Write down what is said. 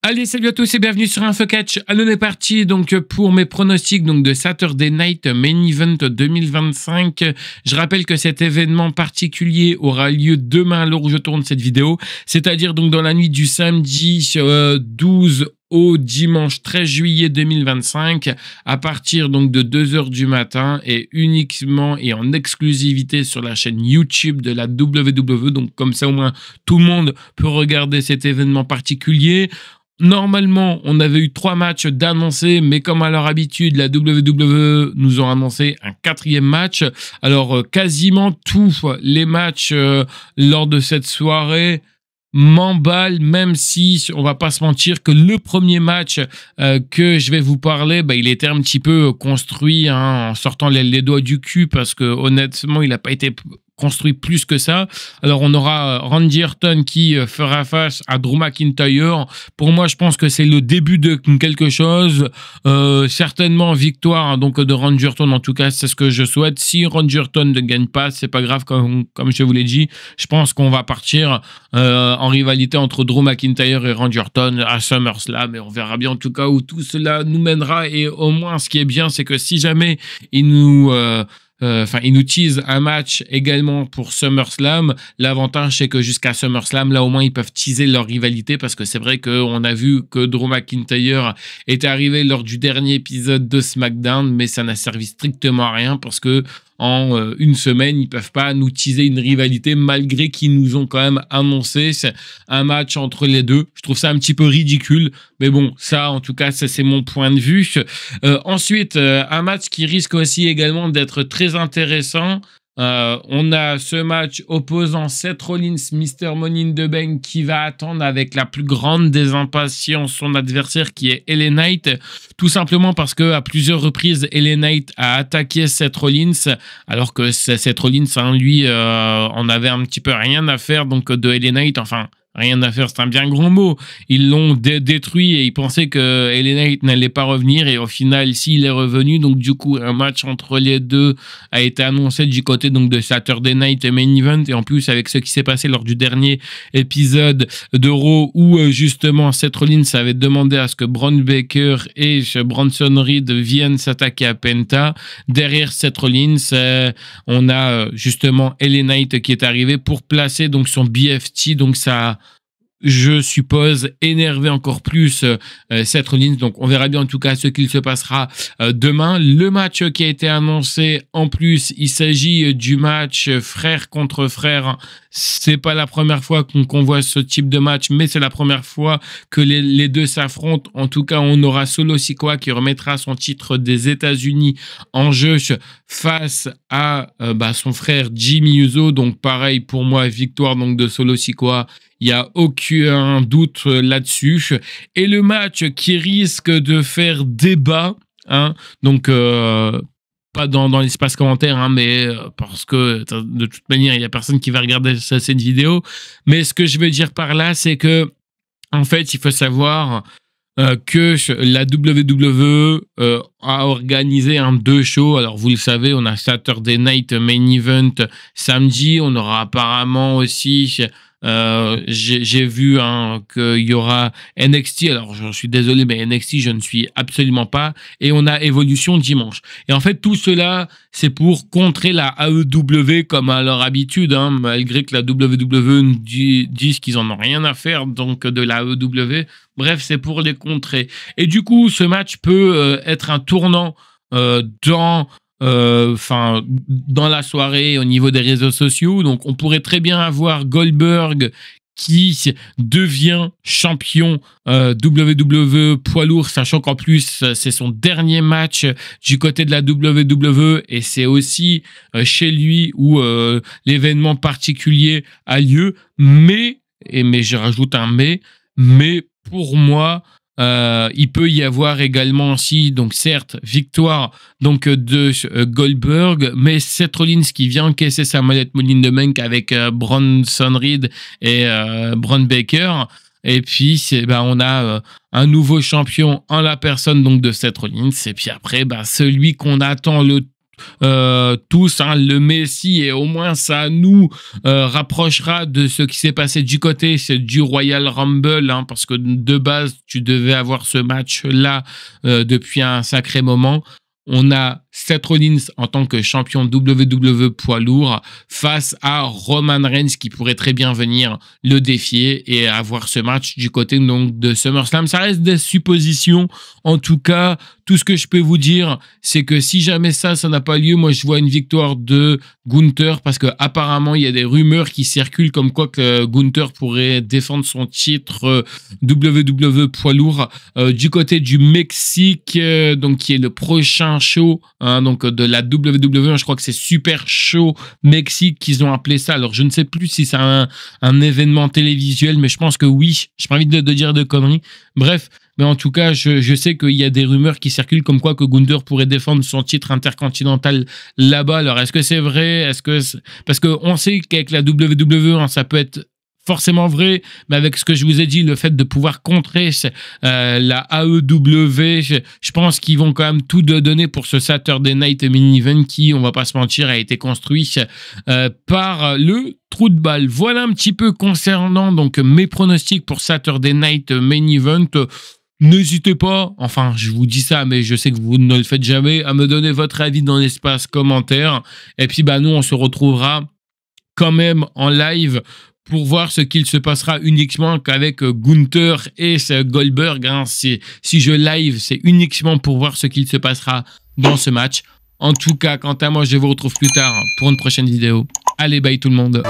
Allez, salut à tous et bienvenue sur InfoCatch. Allez, on est parti donc pour mes pronostics donc de Saturday Night Main Event 2025. Je rappelle que cet événement particulier aura lieu demain à l'heure où je tourne cette vidéo, c'est-à-dire donc dans la nuit du samedi 12 au dimanche 13 juillet 2025 à partir donc de 2 h du matin et uniquement et en exclusivité sur la chaîne YouTube de la WWE. Donc comme ça au moins tout le monde peut regarder cet événement particulier. Normalement, on avait eu 3 matchs d'annoncés, mais comme à leur habitude, la WWE nous ont annoncé un 4e match. Alors, quasiment tous les matchs lors de cette soirée m'emballent, même si on va pas se mentir que le premier match que je vais vous parler, il était un petit peu construit en sortant les doigts du cul parce que honnêtement, il n'a pas été construit plus que ça. Alors, on aura Randy Orton qui fera face à Drew McIntyre. Pour moi, je pense que c'est le début de quelque chose. Certainement victoire donc de Randy Orton. En tout cas, c'est ce que je souhaite. Si Randy Orton ne gagne pas, c'est pas grave. Comme je vous l'ai dit, je pense qu'on va partir en rivalité entre Drew McIntyre et Randy Orton à SummerSlam. Et on verra bien en tout cas où tout cela nous mènera. Et au moins, ce qui est bien, c'est que si jamais ils nous teasent un match également pour SummerSlam. L'avantage, c'est que jusqu'à SummerSlam, là, au moins, ils peuvent teaser leur rivalité parce que c'est vrai qu'on a vu que Drew McIntyre était arrivé lors du dernier épisode de SmackDown, mais ça n'a servi strictement à rien parce que en une semaine, ils peuvent pas nous teaser une rivalité malgré qu'ils nous ont quand même annoncé un match entre les deux. Je trouve ça un petit peu ridicule, mais bon, ça, en tout cas, ça c'est mon point de vue. Ensuite, un match qui risque aussi également d'être très intéressant. On a ce match opposant Seth Rollins, Mr. Money in the Bank, qui va attendre avec la plus grande des impatiences son adversaire qui est LA Knight, tout simplement parce que à plusieurs reprises LA Knight a attaqué Seth Rollins alors que Seth Rollins lui en avait un petit peu rien à faire donc de LA Knight, enfin rien à faire, c'est un bien grand mot. Ils l'ont détruit et ils pensaient que LA Knight n'allait pas revenir. Et au final, ici, il est revenu. Donc, du coup, un match entre les deux a été annoncé du côté donc, de Saturday Night Main Event. Et en plus, avec ce qui s'est passé lors du dernier épisode de Raw où, justement, Seth Rollins avait demandé à ce que Braun Baker et Bronson Reed viennent s'attaquer à Penta. Derrière Seth Rollins, on a justement LA Knight qui est arrivé pour placer donc, son BFT. Donc, ça, je suppose, énerver encore plus Seth Rollins. Donc, on verra bien en tout cas ce qu'il se passera demain. Le match qui a été annoncé, en plus, il s'agit du match frère contre frère. C'est pas la première fois qu'on voit ce type de match, mais c'est la première fois que les deux s'affrontent. En tout cas, on aura Solo Sikoa qui remettra son titre des États-Unis en jeu face à son frère Jimmy Uso. Donc, pareil pour moi, victoire donc de Solo Sikoa. Il n'y a aucun doute là-dessus. Et le match qui risque de faire débat, donc pas dans l'espace commentaire, mais parce que de toute manière, il n'y a personne qui va regarder cette vidéo. Mais ce que je veux dire par là, c'est que en fait, il faut savoir que la WWE a organisé un 2 shows. Alors, vous le savez, on a Saturday Night Main Event samedi. On aura apparemment aussi... j'ai vu qu'il y aura NXT, alors je suis désolé mais NXT je ne suis absolument pas, et on a Evolution dimanche. Et en fait tout cela c'est pour contrer la AEW comme à leur habitude, malgré que la WWE disent qu'ils en ont rien à faire donc de la AEW. Bref, c'est pour les contrer. Et du coup ce match peut être un tournant dans la soirée au niveau des réseaux sociaux. Donc on pourrait très bien avoir Goldberg qui devient champion WWE poids lourd, sachant qu'en plus c'est son dernier match du côté de la WWE et c'est aussi chez lui où l'événement particulier a lieu. Mais je rajoute un mais pour moi il peut y avoir également aussi, donc certes, victoire donc de Goldberg, mais Seth Rollins qui vient encaisser sa mallette Money in the Bank avec Bronson Reed et Braun Baker. Et puis, on a un nouveau champion en la personne donc de Seth Rollins. Et puis après, celui qu'on attend le tous, hein, le Messi, et au moins ça nous rapprochera de ce qui s'est passé du côté du Royal Rumble, hein, parce que de base tu devais avoir ce match là depuis un sacré moment. On a Seth Rollins en tant que champion WWE poids lourd face à Roman Reigns qui pourrait très bien venir le défier et avoir ce match du côté donc de SummerSlam. Ça reste des suppositions. En tout cas, tout ce que je peux vous dire, c'est que si jamais ça n'a pas lieu, moi je vois une victoire de Gunther parce que apparemment il y a des rumeurs qui circulent comme quoi que Gunther pourrait défendre son titre WWE poids lourd du côté du Mexique, donc qui est le prochain show, hein, donc de la WWE. Je crois que c'est Super Show Mexique qu'ils ont appelé ça. Alors je ne sais plus si c'est un événement télévisuel, mais je pense que oui. Je n'ai pas envie de dire de conneries. Bref, mais en tout cas, je sais qu'il y a des rumeurs qui circulent comme quoi que Gunther pourrait défendre son titre intercontinental là-bas. Alors est-ce que c'est vrai? Parce qu'on sait qu'avec la WWE, hein, ça peut être forcément vrai, mais avec ce que je vous ai dit, le fait de pouvoir contrer la AEW, je pense qu'ils vont quand même tout donner pour ce Saturday Night Main Event qui, on va pas se mentir, a été construit par le trou de balle. Voilà un petit peu concernant donc mes pronostics pour Saturday Night Main Event. N'hésitez pas, enfin je vous dis ça, mais je sais que vous ne le faites jamais, à me donner votre avis dans l'espace commentaire. Et puis bah nous on se retrouvera quand même en live pour voir ce qu'il se passera uniquement qu'avec Gunther et Goldberg. Hein. Si je live, c'est uniquement pour voir ce qu'il se passera dans ce match. En tout cas, quant à moi, je vous retrouve plus tard pour une prochaine vidéo. Allez, bye tout le monde.